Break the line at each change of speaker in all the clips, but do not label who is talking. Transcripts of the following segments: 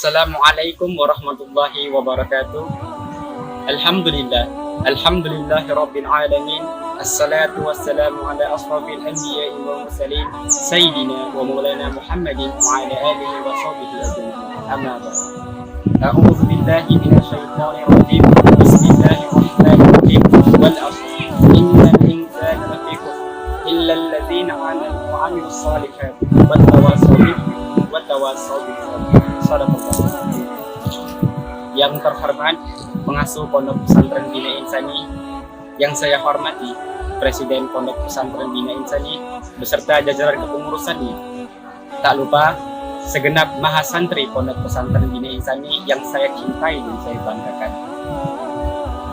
Assalamualaikum warahmatullahi wabarakatuh. Alhamdulillah, alhamdulillahi rabbil alamin. Assalatu wassalamu ala asrafil anbiya'i wal mursalin sayyidina wa maulana Muhammadin wa ala alihi wa sahbihi ajma'in. Amma ba'd. A'udzu billahi minasy syaithanir rajim. Bismillahirrahmanirrahim. Wal 'ashr. Innal insana lafi khusr illa alladzina amanu wa 'amilus shalihati wa tawassaw bil haqqi wa tawassaw bis sabr. Yang terhormat pengasuh Pondok Pesantren Bina Insani, yang saya hormati Presiden Pondok Pesantren Bina Insani beserta jajaran kepengurusannya. Tak lupa segenap mahasantri Pondok Pesantren Bina Insani yang saya cintai dan saya banggakan.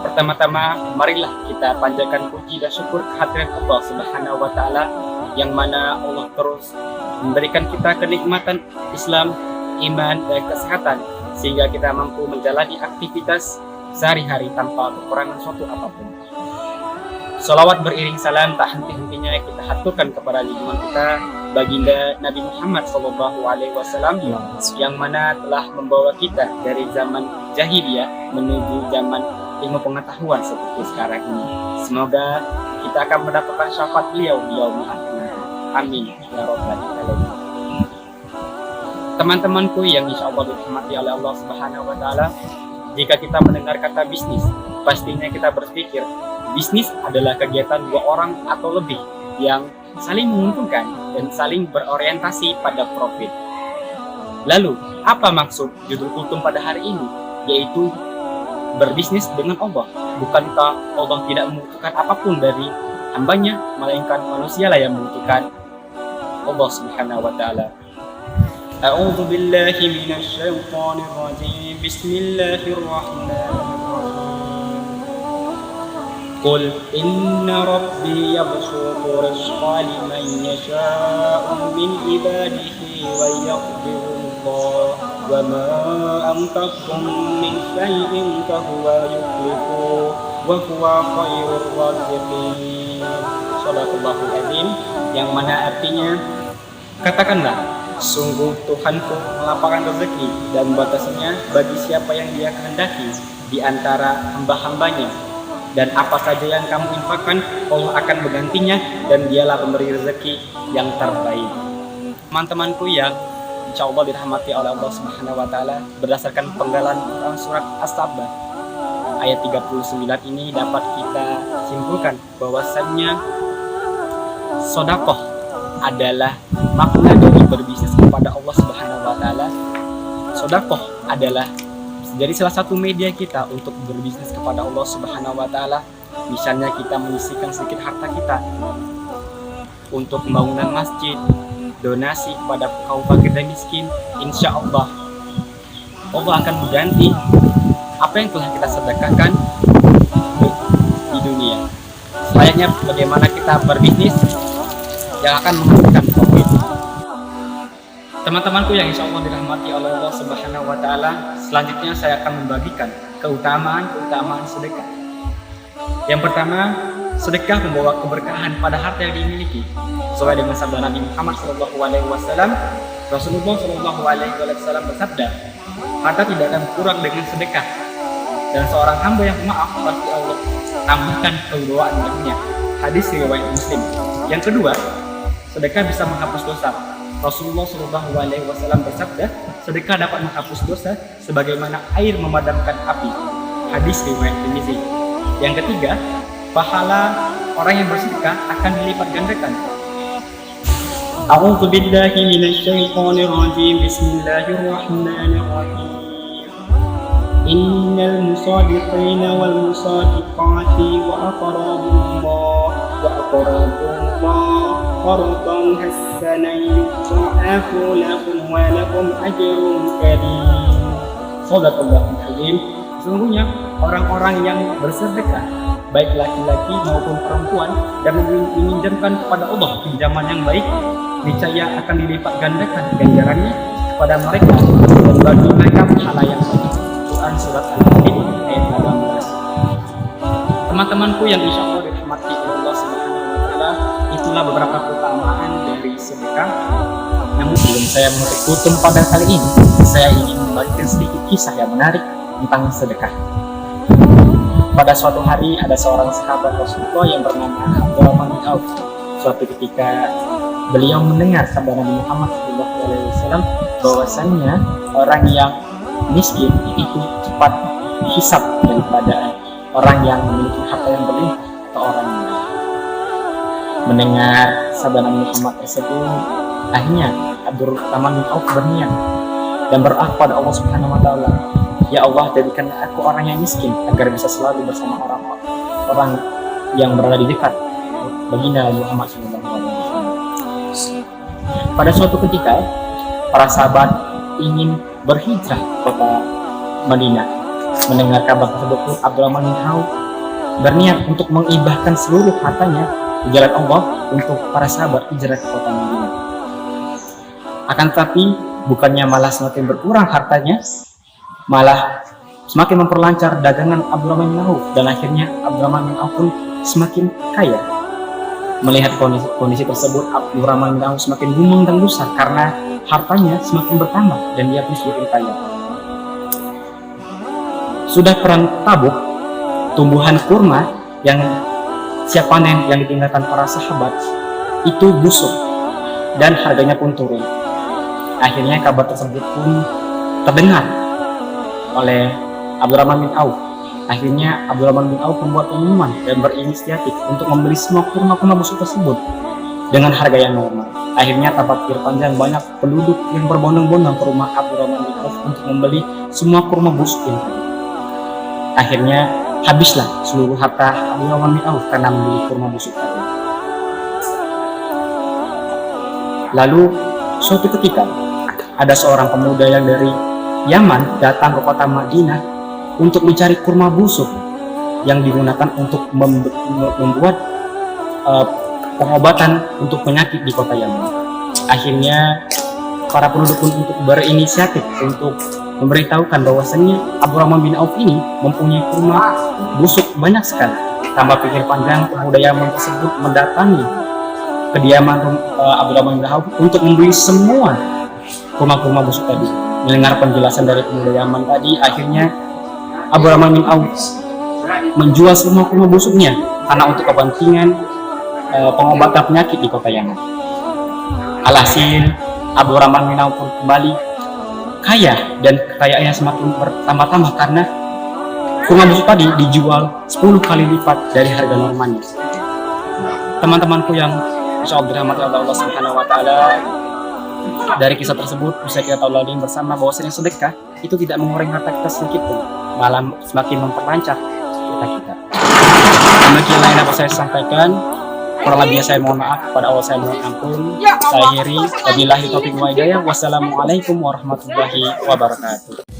Pertama-tama marilah kita panjatkan puji dan syukur kehadirat Allah Subhanahu wa taala yang mana Allah terus memberikan kita kenikmatan Islam, iman dan kesehatan sehingga kita mampu menjalani aktivitas sehari-hari tanpa kekurangan suatu apapun. Salawat beriring salam tak henti-hentinya kita haturkan kepada junjungan kita baginda Nabi Muhammad SAW yang mana telah membawa kita dari zaman jahiliyah menuju zaman ilmu pengetahuan seperti sekarang ini. Semoga kita akan mendapatkan syafaat beliau di yaumil akhir. Amin ya rabbal alamin. Teman-temanku yang insya Allah dirahmati oleh Allah Subhanahu wa taala, jika kita mendengar kata bisnis, pastinya kita berpikir bisnis adalah kegiatan dua orang atau lebih yang saling menguntungkan dan saling berorientasi pada profit. Lalu, apa maksud judul kultum pada hari ini? Yaitu berbisnis dengan Allah. Bukankah Allah tidak membutuhkan apapun dari hambanya, melainkan manusialah yang membutuhkan Allah Subhanahu wa taala. A'udzu billahi minasy syaithanir rajim. Bismillahirrahmanirrahim. Qul inna rabbi yabsutu rizqa liman yasha'u min ibadihi wa yaqdiru wa ma anfaqtum min shay'in fa huwa yukhlifu wa huwa khairur raziqin. Shadaqallahul azim, yang mana artinya katakanlah, sungguh Tuhanku melapangkan rezeki dan membatasinya bagi siapa yang Dia kehendaki di antara hamba-hambanya, dan apa saja yang kamu infakkan Allah akan menggantinya dan Dialah pemberi rezeki yang terbaik. Teman-temanku yang insya Allah dirahmati oleh Allah Subhanahu wa taala, berdasarkan penggalan surat As-Sabbah ayat 39 ini dapat kita simpulkan bahwasannya sedekah adalah makna dari berbisnis kepada Allah Subhanahu wa taala. Sedekah adalah jadi salah satu media kita untuk berbisnis kepada Allah Subhanahu wa taala. Misalnya kita menyisihkan sedikit harta kita untuk pembangunan masjid, donasi kepada kaum fakir dan miskin, insya Allah Allah akan mengganti apa yang telah kita sedekahkan di dunia. Selayaknya bagaimana kita berbisnis yang akan menghasilkan profit. Teman-temanku yang insya Allah dirahmati oleh Allah Subhanahu wa taala, selanjutnya saya akan membagikan keutamaan sedekah. Yang pertama, sedekah membawa keberkahan pada harta yang dimiliki. Sesuai dengan sabda Nabi Muhammad SAW, Rasulullah SAW bersabda, harta tidak akan kurang dengan sedekah, dan seorang hamba yang pemaaf pasti Allah tambahkan kewibawaan hidupnya. Hadis riwayat Muslim. Yang kedua, sedekah bisa menghapus dosa. Rasulullah SAW bersabda, sedekah dapat menghapus dosa sebagaimana air memadamkan api. Hadis riwayat Tirmizi. Yang ketiga, pahala orang yang bersedekah akan dilipat gandakan. A'udzu billahi minasy syaithanir rajim. Bismillahirrahmanirrahim. Innal musadiqina wal musadiqati wa aqrabullah qardan hasanan yudha'afu lahum wa lahum ajrun karim. Shadaqallahul azim. Sesungguhnya orang-orang yang bersedekah, baik laki-laki maupun perempuan, dan meminjamkan kepada Allah pinjaman yang baik, niscaya akan dilipat gandakan ganjarannya kepada mereka dan bagi mereka pahala yang baik. Quran surat Al-Hadid ayat 18. Teman-temanku yang insya Allah dirahmati Allah Subhanahu wa taala, itulah beberapa keutamaan dari sedekah. Namun sebelum saya menutup kultum pada kali ini, saya ingin membagikan sedikit kisah yang menarik tentang sedekah. Pada suatu hari ada seorang sahabat Rasulullah yang bernama Abdurrahman bin Auf. Suatu ketika beliau mendengar sabda Nabi Muhammad SAW bahwasannya orang yang miskin itu cepat hisab daripada orang yang memiliki harta yang berlimpah atau orang yang mendengar sabda Nabi Muhammad tersebut. Akhirnya Abdurrahman bin Auf berniat dan berdoa kepada Allah Subhanahu wa taala, "Ya Allah, jadikan aku orang yang miskin agar bisa selalu bersama orang yang berada di dekat baginda Muhammad SAW." Pada suatu ketika, para sahabat ingin berhijrah ke kota Madinah. Mendengar kabar tersebut pun Abdurrahman bin Auf berniat untuk mengibahkan seluruh hartanya di jalan Allah untuk para sahabat hijrah ke kota Madinah. Akan tetapi bukannya malah semakin berkurang hartanya, malah semakin memperlancar dagangan Abdurrahman bin Auf, dan akhirnya Abdurrahman bin Auf pun semakin kaya. Melihat kondisi tersebut, Abdurrahman bin Auf semakin gumam dan gusar karena hartanya semakin bertambah dan dia pun semakin kaya. Sudah perang Tabuk, tumbuhan kurma yang siap panen yang ditinggalkan para sahabat itu busuk dan harganya pun turun. Akhirnya kabar tersebut pun terdengar oleh Abdurrahman bin Auf. Akhirnya Abdurrahman bin Auf membuat pengumuman dan berinisiatif untuk membeli semua kurma-kurma busuk tersebut dengan harga yang normal. Akhirnya tanpa pikir panjang, banyak penduduk yang berbondong-bondong ke rumah Abdurrahman bin Auf untuk membeli semua kurma busuk ini. Akhirnya habislah seluruh harta Abdurrahman bin Auf karena membeli kurma busuk tadi. Lalu suatu ketika ada seorang pemuda yang dari Yaman datang ke kota Madinah untuk mencari kurma busuk yang digunakan untuk membuat pengobatan untuk penyakit di kota Yaman. Akhirnya para penduduk pun untuk berinisiatif untuk memberitahukan bahwasannya Abdurrahman bin Auf ini mempunyai kurma busuk banyak sekali. Tanpa pikir panjang, pemuda Yaman tersebut mendatangi kediaman Abdurrahman bin Auf untuk membeli semua kurma-kurma busuk tadi. Mendengar penjelasan dari pemuda Yaman tadi, akhirnya Abdurrahman bin Auf menjual semua kurma busuknya karena untuk kepentingan pengobatan penyakit di kota Yaman. Alhasil Abdurrahman bin Auf pun kembali kaya dan kekayaannya semakin bertambah-tambah karena kurma busuk tadi dijual 10 kali lipat dari harga normalnya. Teman-temanku yang insyaallah dirahmati Allah Subhanahu wa taala, dari kisah tersebut bisa kita tahu lagi bersama bahwasanya sedekah itu tidak mengurangi harta kita sedikit pun, malah semakin memperlancar harta kita. Demikian yang dapat saya sampaikan. Kurang lebihnya saya mohon maaf, kepada Allah saya mohon ampun. Saya akhiri, wabillahi taufiq wal hidayah. Wassalamualaikum warahmatullahi wabarakatuh.